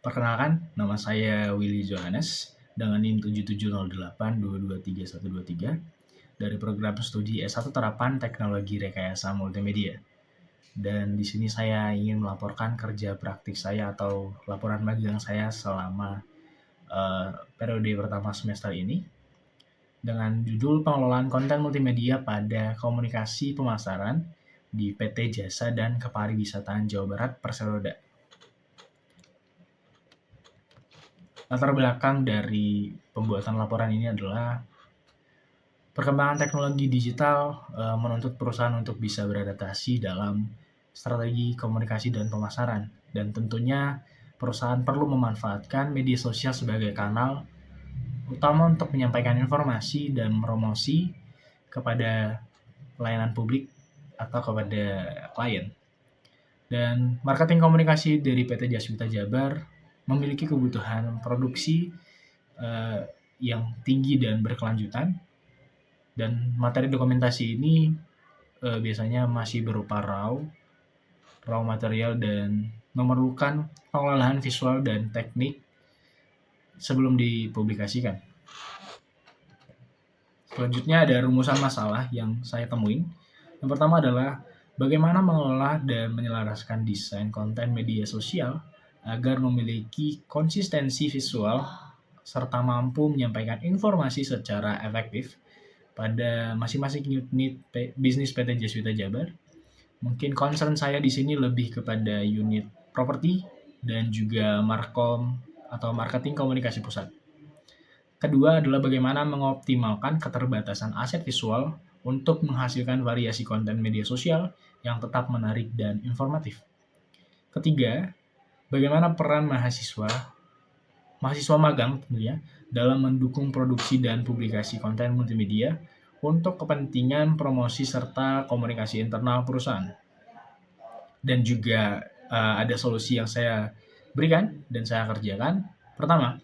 Perkenalkan, nama saya Willy Johannes dengan NIM 7708223123 dari program studi S1 Terapan Teknologi Rekayasa Multimedia. Dan di sini saya ingin melaporkan kerja praktik saya atau laporan magang saya selama periode pertama semester ini dengan judul Pengelolaan Konten Multimedia pada Komunikasi Pemasaran di PT Jasa dan Kepariwisataan Jawa Barat Perseroda. Latar belakang dari pembuatan laporan ini adalah perkembangan teknologi digital menuntut perusahaan untuk bisa beradaptasi dalam strategi komunikasi dan pemasaran. Dan tentunya perusahaan perlu memanfaatkan media sosial sebagai kanal utama untuk menyampaikan informasi dan promosi kepada pelayanan publik atau kepada klien. Dan marketing komunikasi dari PT Jaswita Jabar memiliki kebutuhan produksi yang tinggi dan berkelanjutan, dan materi dokumentasi ini biasanya masih berupa raw material dan memerlukan pengolahan visual dan teknik sebelum dipublikasikan. Selanjutnya ada rumusan masalah yang saya temuin. Yang pertama adalah bagaimana mengelola dan menyelaraskan desain konten media sosial agar memiliki konsistensi visual serta mampu menyampaikan informasi secara efektif pada masing-masing unit bisnis PT Jaswita Jabar. Mungkin concern saya di sini lebih kepada unit properti dan juga markom atau marketing komunikasi pusat. Kedua adalah bagaimana mengoptimalkan keterbatasan aset visual untuk menghasilkan variasi konten media sosial yang tetap menarik dan informatif. Ketiga, bagaimana peran mahasiswa magang tentunya dalam mendukung produksi dan publikasi konten multimedia untuk kepentingan promosi serta komunikasi internal perusahaan. Dan juga ada solusi yang saya berikan dan saya kerjakan. Pertama,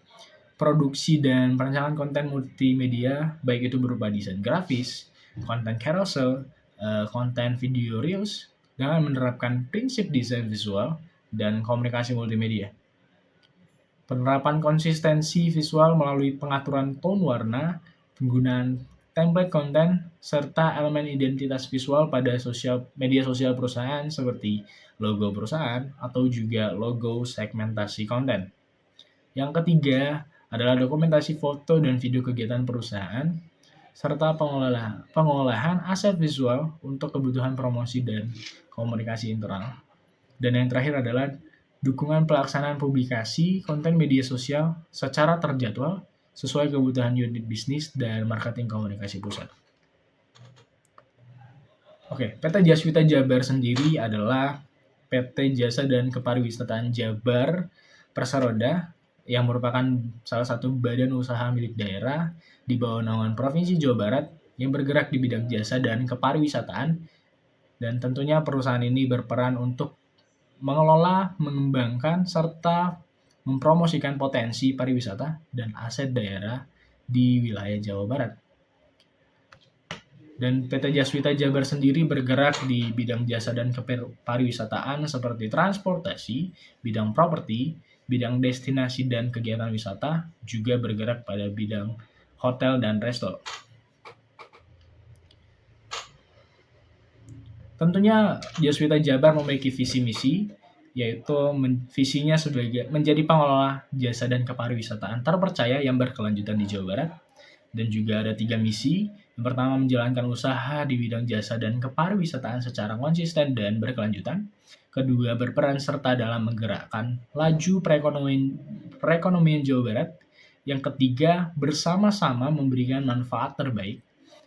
produksi dan perancangan konten multimedia, baik itu berupa desain grafis, konten carousel, konten video reels, dengan menerapkan prinsip desain visual dan komunikasi multimedia. Penerapan konsistensi visual melalui pengaturan tone warna, penggunaan template konten, serta elemen identitas visual pada media sosial perusahaan seperti logo perusahaan atau juga logo segmentasi konten. Yang ketiga adalah dokumentasi foto dan video kegiatan perusahaan, serta pengolahan aset visual untuk kebutuhan promosi dan komunikasi internal. Dan yang terakhir adalah dukungan pelaksanaan publikasi konten media sosial secara terjadwal sesuai kebutuhan unit bisnis dan marketing komunikasi pusat. PT Jaswita Jabar sendiri adalah PT Jasa dan Kepariwisataan Jabar Perseroda yang merupakan salah satu badan usaha milik daerah di bawah naungan Provinsi Jawa Barat yang bergerak di bidang jasa dan kepariwisataan, dan tentunya perusahaan ini berperan untuk mengelola, mengembangkan, serta mempromosikan potensi pariwisata dan aset daerah di wilayah Jawa Barat. Dan PT Jaswita Jabar sendiri bergerak di bidang jasa dan kepariwisataan seperti transportasi, bidang properti, bidang destinasi dan kegiatan wisata, juga bergerak pada bidang hotel dan resto. Tentunya Jaswita Jabar memiliki visi misi, yaitu visinya sebagai menjadi pengelola jasa dan kepariwisataan terpercaya yang berkelanjutan di Jawa Barat. Dan juga ada 3 misi. Yang pertama, menjalankan usaha di bidang jasa dan kepariwisataan secara konsisten dan berkelanjutan. Kedua, berperan serta dalam menggerakkan laju perekonomian Jawa Barat. Yang ketiga, bersama-sama memberikan manfaat terbaik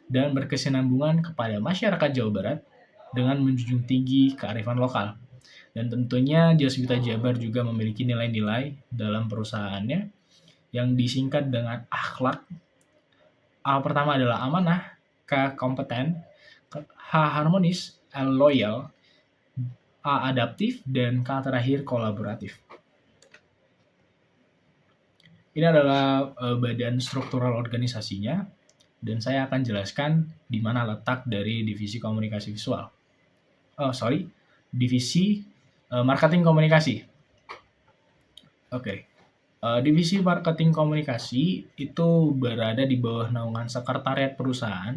dan berkesinambungan kepada masyarakat Jawa Barat dengan menjunjung tinggi kearifan lokal. Dan tentunya Jaswita Jabar juga memiliki nilai-nilai dalam perusahaannya yang disingkat dengan akhlak. A pertama adalah amanah, K kompeten, H harmonis, L loyal, A adaptif, dan K terakhir kolaboratif. Ini adalah badan struktural organisasinya, dan saya akan jelaskan di mana letak dari divisi komunikasi visual. Divisi marketing komunikasi. Oke, divisi marketing komunikasi itu berada di bawah naungan sekretariat perusahaan.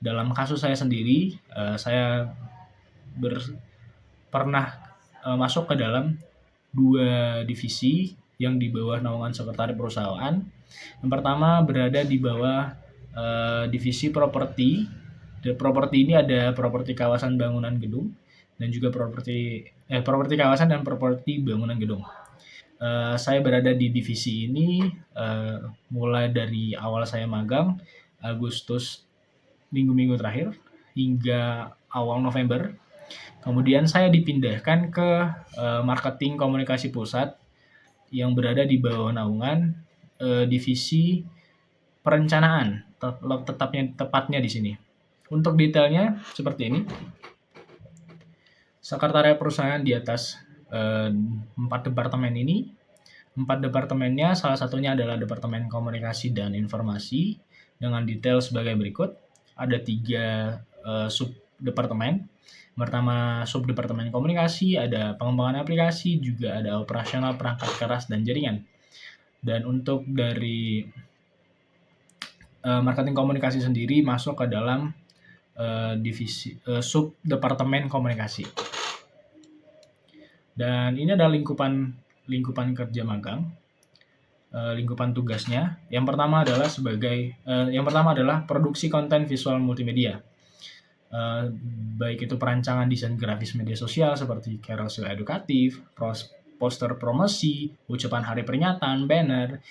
Dalam kasus saya sendiri, saya pernah, masuk ke dalam 2 divisi yang di bawah naungan sekretariat perusahaan. Yang pertama berada di bawah, divisi properti. Properti ini ada properti kawasan bangunan gedung dan juga properti kawasan dan properti bangunan gedung. Saya berada di divisi ini, mulai dari awal saya magang, Agustus, minggu-minggu terakhir, hingga awal November. Kemudian saya dipindahkan ke, marketing komunikasi pusat yang berada di bawah naungan, divisi perencanaan, tepatnya di sini. Untuk detailnya seperti ini. Sekretariat perusahaan di atas, 4 departemen ini. 4 departemennya salah satunya adalah Departemen Komunikasi dan Informasi dengan detail sebagai berikut. Ada 3 sub departemen. Pertama subdepartemen komunikasi, ada pengembangan aplikasi, juga ada operasional perangkat keras dan jaringan. Dan untuk dari marketing komunikasi sendiri masuk ke dalam divisi sub departemen komunikasi. Dan ini adalah lingkupan kerja magang, lingkupan tugasnya. Yang pertama adalah produksi konten visual multimedia. Baik itu perancangan desain grafis media sosial seperti carousel edukatif, poster promosi, ucapan hari peringatan, banner,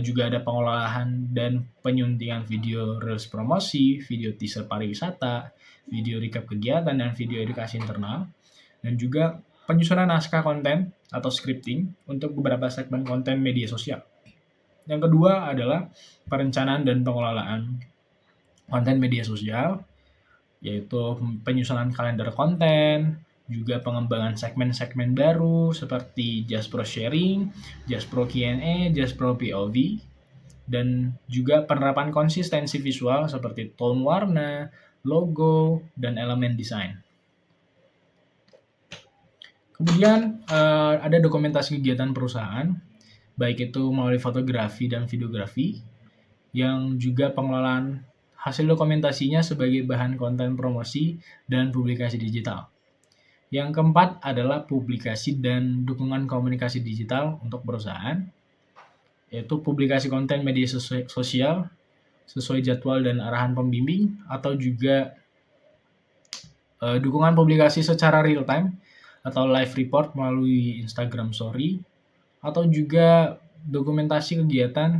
juga ada pengolahan dan penyuntingan video reels promosi, video teaser pariwisata, video recap kegiatan, dan video edukasi internal, dan juga penyusunan naskah konten atau scripting untuk beberapa segmen konten media sosial. Yang kedua adalah perencanaan dan pengelolaan konten media sosial, yaitu penyusunan kalender konten, juga pengembangan segmen-segmen baru seperti Just Pro Sharing, Just Pro Q&A, Just Pro POV, dan juga penerapan konsistensi visual seperti tone warna, logo, dan elemen desain. Kemudian ada dokumentasi kegiatan perusahaan, baik itu melalui fotografi dan videografi, yang juga pengelolaan hasil dokumentasinya sebagai bahan konten promosi dan publikasi digital. Yang keempat adalah publikasi dan dukungan komunikasi digital untuk perusahaan, yaitu publikasi konten media sosial sesuai jadwal dan arahan pembimbing, atau juga dukungan publikasi secara real time atau live report melalui Instagram Story, atau juga dokumentasi kegiatan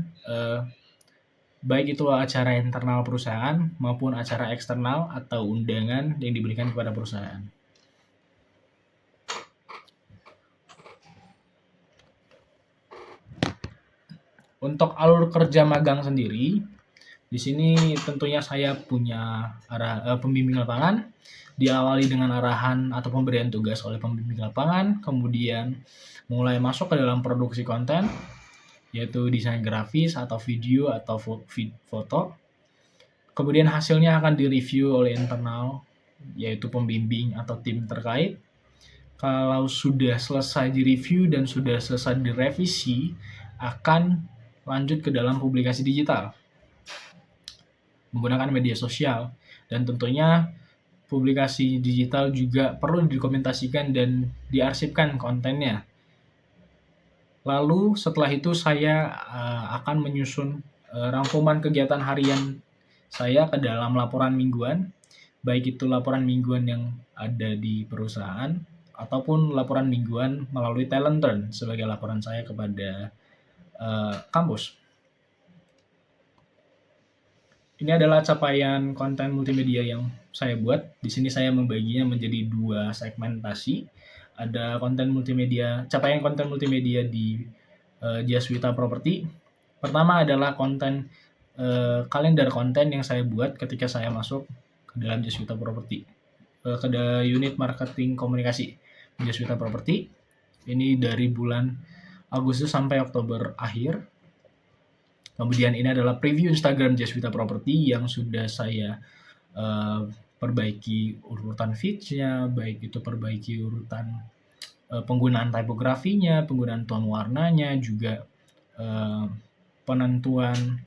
baik itu acara internal perusahaan maupun acara eksternal atau undangan yang diberikan kepada perusahaan. Untuk alur kerja magang sendiri, di sini tentunya saya punya pembimbing lapangan, diawali dengan arahan atau pemberian tugas oleh pembimbing lapangan, kemudian mulai masuk ke dalam produksi konten, yaitu desain grafis atau video atau foto. Kemudian hasilnya akan direview oleh internal, yaitu pembimbing atau tim terkait. Kalau sudah selesai direview dan sudah selesai direvisi, akan lanjut ke dalam publikasi digital menggunakan media sosial, dan tentunya publikasi digital juga perlu didokumentasikan dan diarsipkan kontennya. Lalu setelah itu saya akan menyusun rangkuman kegiatan harian saya ke dalam laporan mingguan, baik itu laporan mingguan yang ada di perusahaan ataupun laporan mingguan melalui Talent Turn sebagai laporan saya kepada kampus. Ini adalah capaian konten multimedia yang saya buat. Di sini saya membaginya menjadi 2 segmentasi. Ada capaian konten multimedia di Jaswita Property. Pertama adalah kalender konten yang saya buat ketika saya masuk ke dalam Jaswita Property, ke unit marketing komunikasi Jaswita Property. Ini dari bulan Agustus sampai Oktober akhir. Kemudian ini adalah preview Instagram Jaswita Property yang sudah saya perbaiki urutan feeds-nya, baik itu perbaiki urutan penggunaan tipografinya, penggunaan tone warnanya, juga penentuan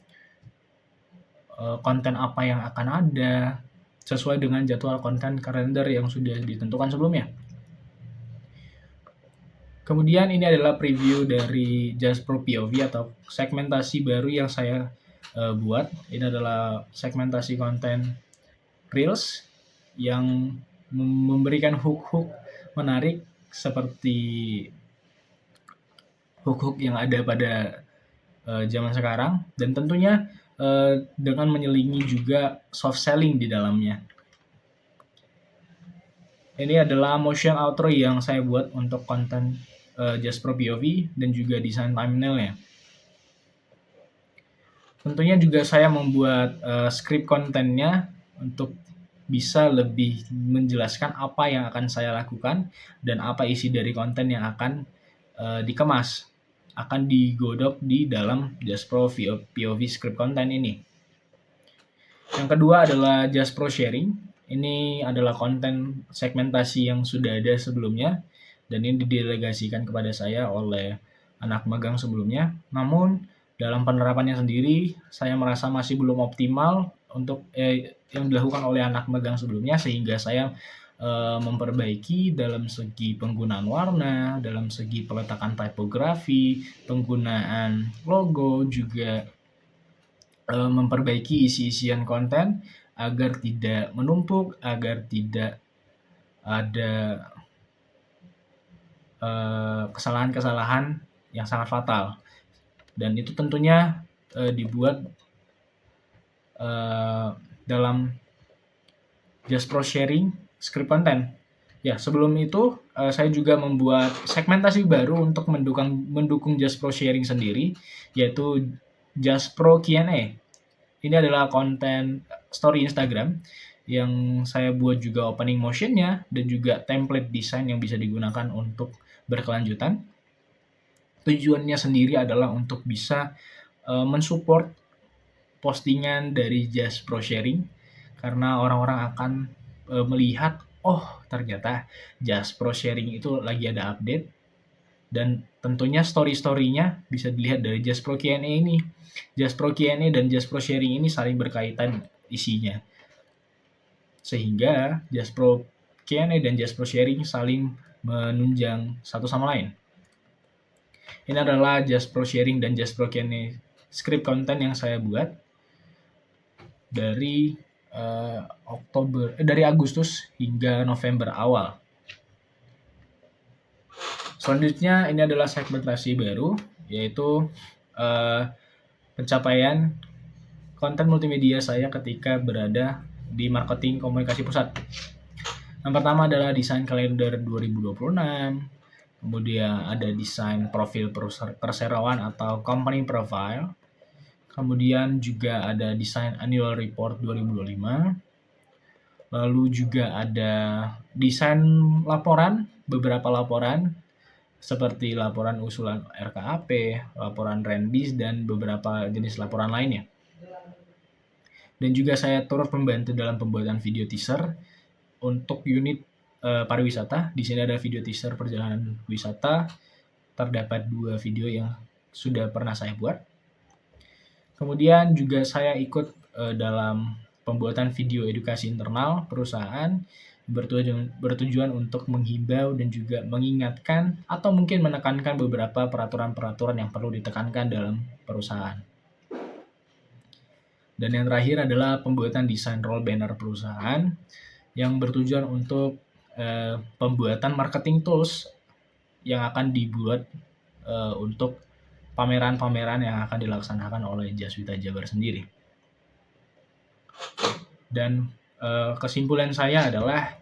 konten apa yang akan ada sesuai dengan jadwal konten kalender yang sudah ditentukan sebelumnya. Kemudian ini adalah preview dari Just Pro POV atau segmentasi baru yang saya buat. Ini adalah segmentasi konten Reels yang memberikan hook-hook menarik seperti hook-hook yang ada pada zaman sekarang, dan tentunya dengan menyelingi juga soft selling di dalamnya. Ini adalah motion outro yang saya buat untuk konten Just Pro POV dan juga desain thumbnailnya. Tentunya juga saya membuat script kontennya untuk bisa lebih menjelaskan apa yang akan saya lakukan dan apa isi dari konten yang akan dikemas, akan digodok di dalam Just Pro POV script konten ini. Yang kedua adalah Just Pro Sharing. Ini adalah konten segmentasi yang sudah ada sebelumnya dan ini didelegasikan kepada saya oleh anak magang sebelumnya. Namun dalam penerapannya sendiri saya merasa masih belum optimal untuk yang dilakukan oleh anak magang sebelumnya, sehingga saya memperbaiki dalam segi penggunaan warna, dalam segi peletakan tipografi, penggunaan logo, juga memperbaiki isi-isian konten agar tidak menumpuk, agar tidak ada kesalahan-kesalahan yang sangat fatal. Dan itu tentunya dibuat dalam Just Pro Sharing script konten. Ya, sebelum itu saya juga membuat segmentasi baru untuk mendukung Just Pro Sharing sendiri, yaitu Just Pro Q&A. Ini adalah konten story Instagram yang saya buat juga opening motionnya dan juga template desain yang bisa digunakan untuk berkelanjutan. Tujuannya sendiri adalah untuk bisa mensupport postingan dari Just Pro Sharing, karena orang-orang akan melihat, oh ternyata Just Pro Sharing itu lagi ada update, dan tentunya story-storynya bisa dilihat dari Just Pro Q&A ini. Just Pro Q&A dan Just Pro Sharing ini saling berkaitan isinya, sehingga Just Pro Q&A dan Just Pro Sharing saling menunjang satu sama lain. Ini adalah Just Pro Sharing dan Just Pro Q&A script konten yang saya buat dari dari Agustus hingga November awal. Selanjutnya ini adalah segmentasi baru, yaitu pencapaian konten multimedia saya ketika berada di marketing komunikasi pusat. Yang pertama adalah desain kalender 2026, kemudian ada desain profil perseroan atau company profile, kemudian juga ada desain annual report 2025, lalu juga ada desain laporan, beberapa laporan seperti laporan usulan RKAP, laporan Renbis, dan beberapa jenis laporan lainnya. Dan juga saya turut membantu dalam pembuatan video teaser untuk unit pariwisata. Di sini ada video teaser perjalanan wisata, terdapat 2 video yang sudah pernah saya buat. Kemudian juga saya ikut dalam pembuatan video edukasi internal perusahaan, bertujuan untuk menghimbau dan juga mengingatkan atau mungkin menekankan beberapa peraturan-peraturan yang perlu ditekankan dalam perusahaan. Dan yang terakhir adalah pembuatan desain roll banner perusahaan yang bertujuan untuk pembuatan marketing tools yang akan dibuat untuk pameran-pameran yang akan dilaksanakan oleh Jaswita Jabar sendiri. Dan kesimpulan saya adalah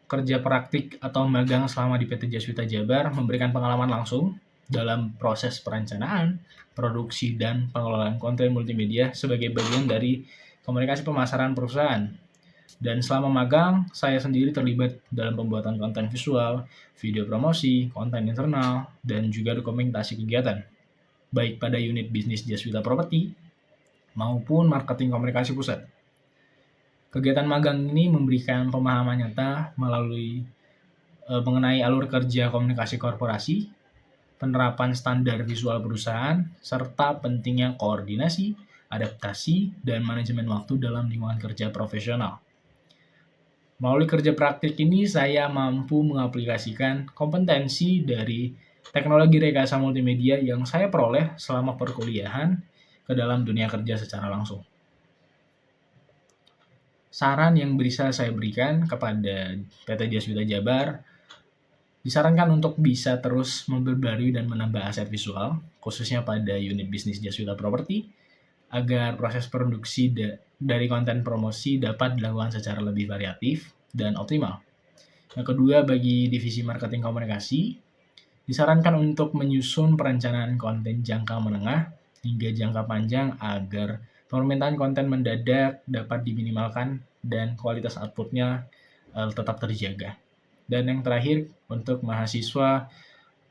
kerja praktik atau magang selama di PT Jaswita Jabar memberikan pengalaman langsung dalam proses perencanaan, produksi, dan pengelolaan konten multimedia sebagai bagian dari komunikasi pemasaran perusahaan. Dan selama magang, saya sendiri terlibat dalam pembuatan konten visual, video promosi, konten internal, dan juga dokumentasi kegiatan, baik pada unit bisnis Jaswita Property maupun marketing komunikasi pusat. Kegiatan magang ini memberikan pemahaman nyata melalui mengenai alur kerja komunikasi korporasi, penerapan standar visual perusahaan, serta pentingnya koordinasi, adaptasi, dan manajemen waktu dalam lingkungan kerja profesional. Melalui kerja praktik ini, saya mampu mengaplikasikan kompetensi dari teknologi rekayasa multimedia yang saya peroleh selama perkuliahan ke dalam dunia kerja secara langsung. Saran yang bisa saya berikan kepada PT Jaswita Jabar, disarankan untuk bisa terus memperbarui dan menambah aset visual, khususnya pada unit bisnis Jaswita Property, agar proses produksi dari konten promosi dapat dilakukan secara lebih variatif dan optimal. Yang kedua, bagi divisi marketing komunikasi, disarankan untuk menyusun perencanaan konten jangka menengah hingga jangka panjang agar permintaan konten mendadak dapat diminimalkan dan kualitas outputnya tetap terjaga. Dan yang terakhir, untuk mahasiswa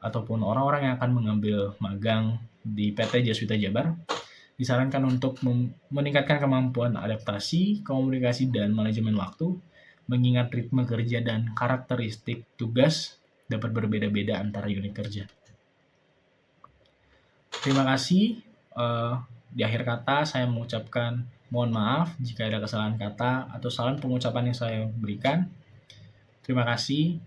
ataupun orang-orang yang akan mengambil magang di PT Jaswita Jabar, disarankan untuk meningkatkan kemampuan adaptasi, komunikasi, dan manajemen waktu, mengingat ritme kerja dan karakteristik tugas dapat berbeda-beda antara unit kerja. Terima kasih. Di akhir kata saya mengucapkan mohon maaf jika ada kesalahan kata atau salah pengucapan yang saya berikan. Terima kasih.